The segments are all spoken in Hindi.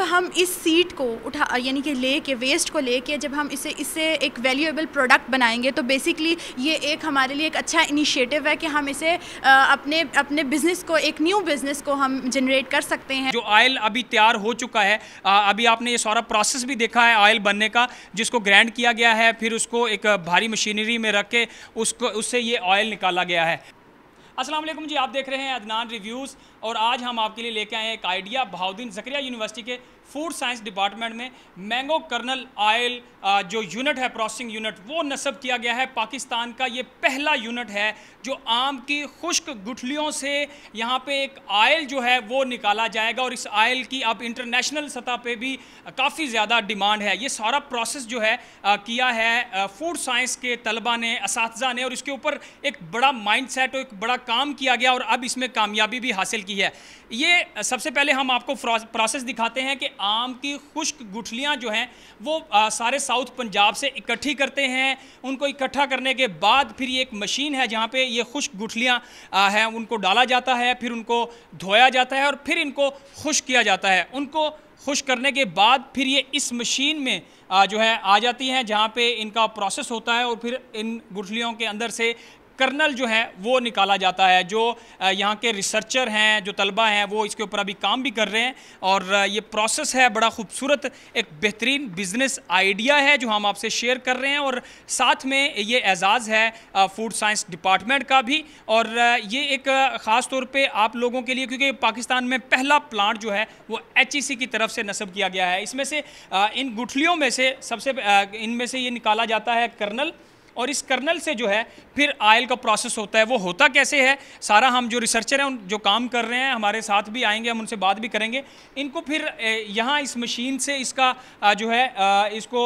हम इस सीड को उठा यानी कि लेके वेस्ट को लेके जब हम इससे एक वैल्यूएबल प्रोडक्ट बनाएंगे तो बेसिकली ये एक हमारे लिए एक अच्छा इनिशिएटिव है कि हम इसे अपने बिज़नेस को, एक न्यू बिज़नेस को हम जनरेट कर सकते हैं। जो ऑयल अभी तैयार हो चुका है, अभी आपने ये सारा प्रोसेस भी देखा है ऑयल बनने का, जिसको ग्राइंड किया गया है, फिर उसको एक भारी मशीनरी में रख के उससे ये ऑयल निकाला गया है। अस्सलाम वालेकुम जी, आप देख रहे हैं अदनान रिव्यूज़ और आज हम आपके लिए लेके आए हैं एक आइडिया। बहाउद्दीन ज़करिया यूनिवर्सिटी के फूड साइंस डिपार्टमेंट में मैंगो कर्नल ऑयल जो यूनिट है, प्रोसेसिंग यूनिट, वो नस्ब किया गया है। पाकिस्तान का ये पहला यूनिट है जो आम की खुश्क गुठलियों से यहाँ पे एक ऑयल जो है वो निकाला जाएगा और इस ऑयल की अब इंटरनेशनल सतह पे भी काफ़ी ज़्यादा डिमांड है। ये सारा प्रोसेस जो है किया है फूड साइंस के तलबा ने, असातिज़ा ने, और इसके ऊपर एक बड़ा माइंड सेट और एक बड़ा काम किया गया और अब इसमें कामयाबी भी हासिल की है। ये सबसे पहले हम आपको प्रोसेस दिखाते हैं कि आम की खुश्क गुठलियाँ जो हैं वो सारे साउथ पंजाब से इकट्ठी करते हैं। उनको इकट्ठा करने के बाद फिर ये एक मशीन है जहाँ पे ये खुश्क गुठलियाँ हैं उनको डाला जाता है, फिर उनको धोया जाता है और फिर इनको खुश्क किया जाता है। उनको खुश्क करने के बाद फिर ये इस मशीन में जो है आ जाती हैं जहाँ पे इनका प्रोसेस होता है और फिर इन गुठलियों के अंदर से कर्नल जो है वो निकाला जाता है। जो यहाँ के रिसर्चर हैं, जो तलबा हैं, वो इसके ऊपर अभी काम भी कर रहे हैं और ये प्रोसेस है बड़ा खूबसूरत, एक बेहतरीन बिज़नेस आइडिया है जो हम आपसे शेयर कर रहे हैं और साथ में ये एजाज़ है फूड साइंस डिपार्टमेंट का भी। और ये एक ख़ास तौर पे आप लोगों के लिए, क्योंकि पाकिस्तान में पहला प्लांट जो है वो HEC की तरफ से नस्ब किया गया है। इसमें से इन गुठलियों में से इनमें से ये निकाला जाता है कर्नल और इस कर्नल से जो है फिर ऑयल का प्रोसेस होता है। वो होता कैसे है सारा, हम जो रिसर्चर हैं जो काम कर रहे हैं हमारे साथ भी आएंगे, हम उनसे बात भी करेंगे। इनको फिर यहाँ इस मशीन से इसका जो है इसको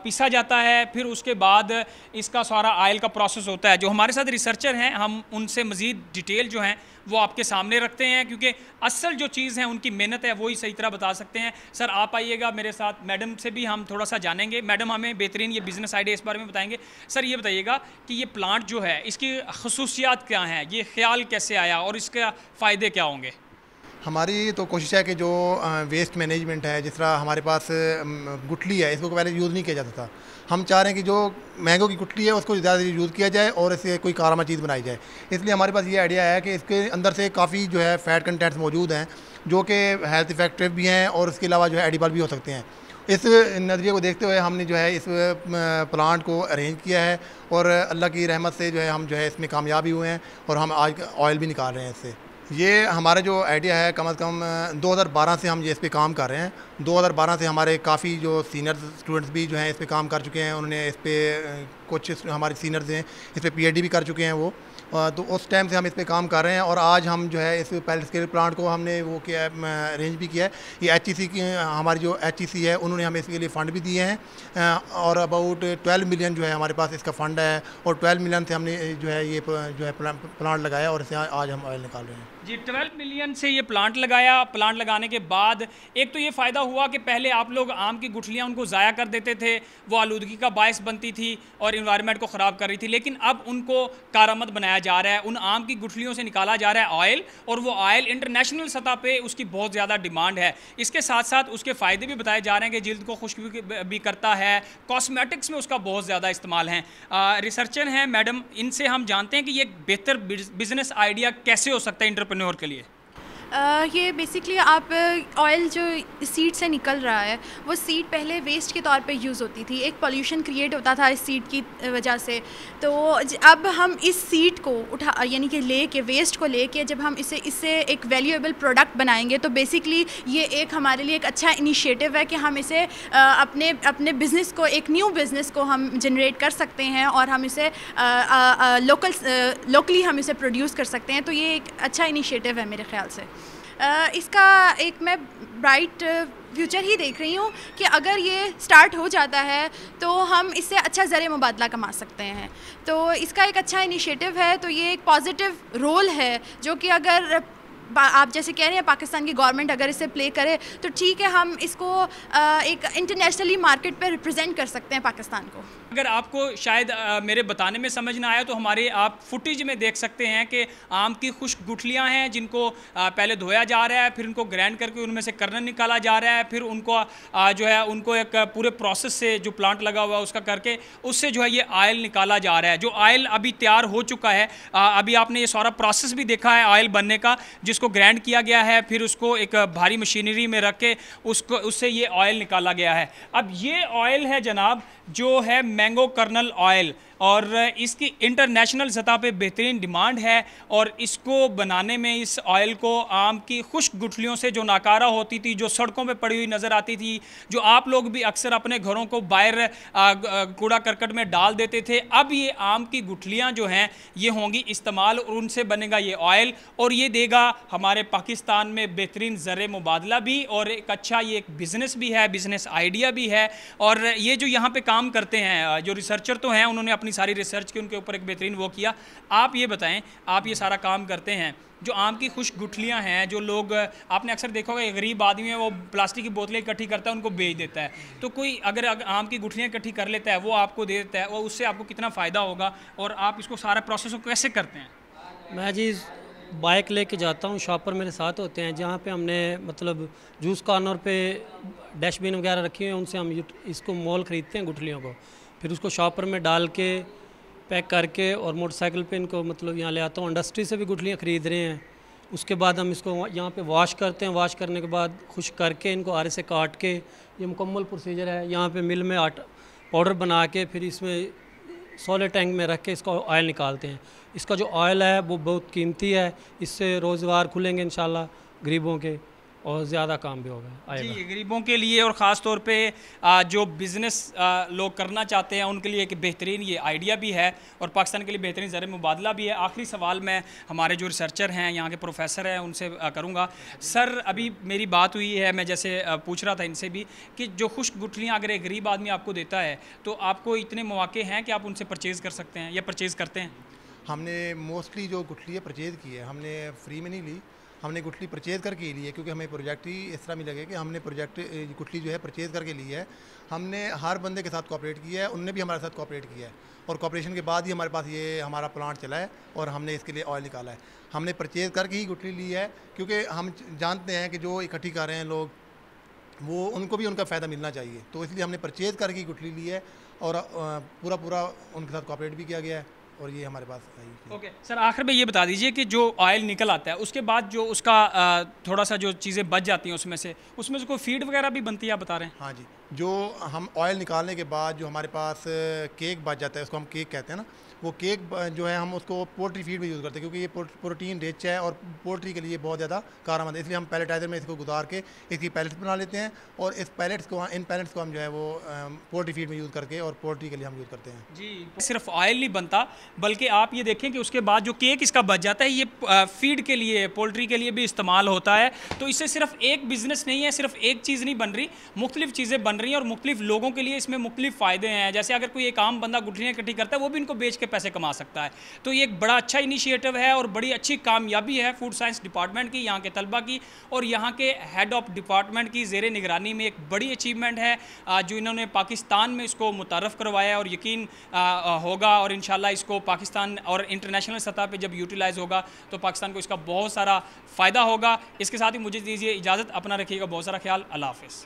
पीसा जाता है, फिर उसके बाद इसका सारा ऑयल का प्रोसेस होता है। जो हमारे साथ रिसर्चर हैं हम उनसे मज़ीद डिटेल जो हैं वो आपके सामने रखते हैं, क्योंकि असल जो चीज़ है उनकी मेहनत है वही सही तरह बता सकते हैं। सर आप आइएगा मेरे साथ, मैडम से भी हम थोड़ा सा जानेंगे। मैडम हमें बेहतरीन ये बिज़नेस आइडिया इस बारे में बताएंगे। सर ये बताइएगा कि ये प्लांट जो है इसकी खसूसियात क्या हैं, ये ख्याल कैसे आया और इसके फ़ायदे क्या होंगे? हमारी तो कोशिश है कि जो वेस्ट मैनेजमेंट है, जिस तरह हमारे पास गुठली है, इसको पहले यूज़ नहीं किया जाता था। हम चाह रहे हैं कि जो मैंगो की गुठली है उसको ज़्यादा यूज़ किया जाए और इससे कोई कारमा चीज़ बनाई जाए। इसलिए हमारे पास ये आइडिया है कि इसके अंदर से काफ़ी जो है फ़ैट कंटेंट्स मौजूद हैं जो कि हेल्थ इफेक्टिव भी हैं और इसके अलावा जो है एडिबल भी हो सकते हैं। इस नज़रिए को देखते हुए हमने जो है इस प्लांट को अरेंज किया है और अल्लाह की रहमत से जो है हम जो है इसमें कामयाब भी हुए हैं और हम आज ऑयल भी निकाल रहे हैं इससे। ये हमारा जो आइडिया है कम से कम 2012 से हम ये इस पे काम कर रहे हैं। 2012 से हमारे काफ़ी जो सीनियर स्टूडेंट्स भी जो हैं इस पे काम कर चुके हैं। उन्होंने इस पे कुछ हमारे सीनियर्स हैं इस पे PhD भी कर चुके हैं वो, तो उस टाइम से हम इस पे काम कर रहे हैं और आज हम जो है इस पैलेट स्केल प्लांट को हमने वो किया है, अरेंज भी किया है। ये HEC की हमारी जो HEC है उन्होंने हमें इसके लिए फ़ंड भी दिए हैं और अबाउट 12 मिलियन जो है हमारे पास इसका फ़ंड है और 12 मिलियन से हमने जो है ये जो है प्लांट लगाया और इसे आज हम ऑयल निकाल रहे हैं। जी 12 मिलियन से ये प्लांट लगाया। प्लांट लगाने के बाद एक तो ये फ़ायदा हुआ कि पहले आप लोग आम की गुठलियाँ उनको ज़ाया कर देते थे, वो आलूदगी का बायस बनती थी और इन्वायरमेंट को ख़राब कर रही थी, लेकिन अब उनको कारामद बनाया जा रहा है। उन आम की गुठलियों से निकाला जा रहा है ऑयल और वो ऑयल इंटरनेशनल सतह पे उसकी बहुत ज़्यादा डिमांड है। इसके साथ साथ उसके फ़ायदे भी बताए जा रहे हैं कि जल्द को खुश्क भी करता है, कॉस्मेटिक्स में उसका बहुत ज़्यादा इस्तेमाल है। रिसर्चर हैं मैडम, इनसे हम जानते हैं कि ये बेहतर बिज़नेस आइडिया कैसे हो सकता है एंटरप्रेन्योर के लिए। ये बेसिकली आप ऑयल जो सीड से निकल रहा है वो सीड पहले वेस्ट के तौर पे यूज़ होती थी, एक पोल्यूशन क्रिएट होता था इस सीड की वजह से। तो अब हम इस सीड को उठा यानी कि लेके वेस्ट को लेके जब हम इससे एक वैल्यूएबल प्रोडक्ट बनाएंगे तो बेसिकली ये एक हमारे लिए एक अच्छा इनिशिएटिव है कि हम इसे अपने बिज़नेस को, एक न्यू बिज़नेस को हम जनरेट कर सकते हैं और हम इसे लोकली हम इसे प्रोड्यूस कर सकते हैं। तो ये एक अच्छा इनिशिएटिव है मेरे ख्याल से। इसका एक मैं ब्राइट फ्यूचर ही देख रही हूँ कि अगर ये स्टार्ट हो जाता है तो हम इससे अच्छा ज़रिए मुबादला कमा सकते हैं। तो इसका एक अच्छा इनिशिएटिव है, तो ये एक पॉजिटिव रोल है जो कि अगर आप जैसे कह रहे हैं पाकिस्तान की गवर्नमेंट अगर इसे प्ले करे तो ठीक है, हम इसको एक इंटरनेशनली मार्केट पे रिप्रेजेंट कर सकते हैं पाकिस्तान को। अगर आपको शायद मेरे बताने में समझ ना आया तो हमारे आप फुटेज में देख सकते हैं कि आम की खुश्क गुठलियाँ हैं जिनको पहले धोया जा रहा है, फिर उनको ग्राइंड करके उनमें से कर्नल निकाला जा रहा है, फिर उनको जो है उनको एक पूरे प्रोसेस से जो प्लांट लगा हुआ है उसका करके उससे जो है ये ऑयल निकाला जा रहा है। जो ऑयल अभी तैयार हो चुका है, अभी आपने ये सारा प्रोसेस भी देखा है ऑयल बनने का, जिसको ग्राइंड किया गया है, फिर उसको एक भारी मशीनरी में रख के उससे ये ऑयल निकाला गया है। अब ये ऑयल है जनाब जो है मैंगो कर्नल ऑयल, और इसकी इंटरनेशनल सतह पे बेहतरीन डिमांड है। और इसको बनाने में इस ऑयल को आम की खुश्क गुठलियों से जो नाकारा होती थी, जो सड़कों पे पड़ी हुई नज़र आती थी, जो आप लोग भी अक्सर अपने घरों को बाहर कूड़ा करकट में डाल देते थे, अब ये आम की गुठलियाँ जो हैं ये होंगी इस्तेमाल और उनसे बनेगा ये ऑयल, और ये देगा हमारे पाकिस्तान में बेहतरीन ज़र मुबादला भी, और एक अच्छा ये एक बिज़नेस भी है, बिज़नेस आइडिया भी है। और ये जो यहाँ पे काम करते हैं, जो रिसर्चर तो हैं, उन्होंने अपनी सारी रिसर्च की उनके ऊपर एक बेहतरीन वो किया। आप ये बताएं, आप ये सारा काम करते हैं, जो आम की खुश्क गुठलियाँ हैं, जो लोग आपने अक्सर देखा होगा, गरीब आदमी है वो प्लास्टिक की बोतलें इकट्ठी करता है, उनको बेच देता है, तो कोई अगर आम की गुठलियाँ इकट्ठी कर लेता है, वो आपको दे देता है, और उससे आपको कितना फ़ायदा होगा, और आप इसको सारा प्रोसेस को कैसे करते हैं? मैं जी बाइक लेके जाता हूँ, शॉपर मेरे साथ होते हैं, जहाँ पे हमने मतलब जूस कॉर्नर पे डस्टबिन वगैरह रखी हुई हैं, उनसे हम इसको मोल ख़रीदते हैं गुठलियों को, फिर उसको शॉपर में डाल के पैक करके और मोटरसाइकिल पे इनको मतलब यहाँ ले आता हूँ। इंडस्ट्री से भी गुठलियाँ ख़रीद रहे हैं, उसके बाद हम इसको यहाँ पे वॉश करते हैं, वॉश करने के बाद खुश करके इनको आरे से काट के, ये मुकम्मल प्रोसीजर है। यहाँ पे मिल में आटा पाउडर बना के फिर इसमें सोलर टैंक में रख के इसका ऑयल निकालते हैं। इसका जो ऑयल है वो बहुत कीमती है, इससे रोज़गार खुलेंगे इंशाल्लाह गरीबों के, और ज़्यादा काम भी होगा जी गरीबों के लिए, और ख़ास तौर पे जो बिज़नेस लोग करना चाहते हैं उनके लिए एक बेहतरीन ये आइडिया भी है, और पाकिस्तान के लिए बेहतरीन ज़र मुबादला भी है। आखिरी सवाल मैं हमारे जो रिसर्चर हैं, यहाँ के प्रोफेसर हैं, उनसे करूँगा। सर, अभी मेरी बात हुई है, मैं जैसे पूछ रहा था इनसे भी कि जो खुश्क गुठलियाँ अगर एक गरीब आदमी आपको देता है तो आपको इतने मौके हैं कि आप उनसे परचेज़ कर सकते हैं या परचेज़ करते हैं? हमने मोस्टली जो गुठली है परचेज़ की है, हमने फ्री में नहीं ली, हमने गुठली परचेज़ करके ली है, क्योंकि हमें प्रोजेक्ट ही इस तरह मिला कि हमने प्रोजेक्ट गुठली जो है परचेज़ करके ली है। हमने हर बंदे के साथ कोऑपरेट किया है, उनने भी हमारे साथ कोऑपरेट किया है, और कोऑपरेशन के बाद ही हमारे पास ये हमारा प्लांट चला है और हमने इसके लिए ऑयल निकाला है। हमने परचेज़ करके ही गुठली ली है, क्योंकि हम जानते हैं कि जो इकट्ठी कर रहे हैं लोग, वो उनको भी उनका फ़ायदा मिलना चाहिए, तो इसलिए हमने परचेज़ करके गुठली ली है, और पूरा उनके साथ कोऑपरेट भी किया गया है, और ये हमारे पास आई। ओके सर, आखिर में ये बता दीजिए कि जो ऑयल निकल आता है उसके बाद जो उसका थोड़ा सा जो चीज़ें बच जाती हैं उसमें से कोई फीड वगैरह भी बनती है, आप बता रहे हैं? हाँ जी, जो हम ऑयल निकालने के बाद जो हमारे पास केक बच जाता है, उसको हम केक कहते हैं ना, वो केक जो है हम उसको पोल्ट्री फीड में यूज़ करते हैं, क्योंकि ये प्रोटीन रिच है और पोल्ट्री के लिए बहुत ज़्यादा कारआमद है, इसलिए हम पैलेटाइजर में इसको गुजार के इसकी पैलेट्स बना लेते हैं, और इन पैलेट्स को हम जो है वो पोल्ट्री फीड में यूज़ करके और पोल्ट्री के लिए हम यूज़ करते हैं। जी, सिर्फ ऑयल नहीं बनता, बल्कि आप ये देखें कि उसके बाद जो केक इसका बच जाता है, ये फीड के लिए, पोल्ट्री के लिए भी इस्तेमाल होता है। तो इससे सिर्फ एक बिज़नेस नहीं है, सिर्फ एक चीज़ नहीं बन रही, मुख्तलिफ चीज़ें बन रही हैं, और मुख्तलिफ लोगों के लिए इसमें मुख्तलिफ फ़ायदे हैं। जैसे अगर कोई एक आम बंदा गुठलियाँ इकट्ठी करता है, वो भी इनको बेच के पैसे कमा सकता है। तो ये एक बड़ा अच्छा इनिशिएटिव है और बड़ी अच्छी कामयाबी है फूड साइंस डिपार्टमेंट की, यहाँ के तलबा की, और यहाँ के हेड ऑफ डिपार्टमेंट की ज़ेरे निगरानी में एक बड़ी अचीवमेंट है जो इन्होंने पाकिस्तान में इसको मुतारफ़ करवाया, और यकीन होगा, और इंशाल्लाह इसको पाकिस्तान और इंटरनेशनल सतह पे जब यूटिलाइज़ होगा तो पाकिस्तान को इसका बहुत सारा फ़ायदा होगा। इसके साथ ही मुझे दीजिए इजाज़त, अपना रखिएगा बहुत सारा ख्याल, अल्लाह हाफ़िज़।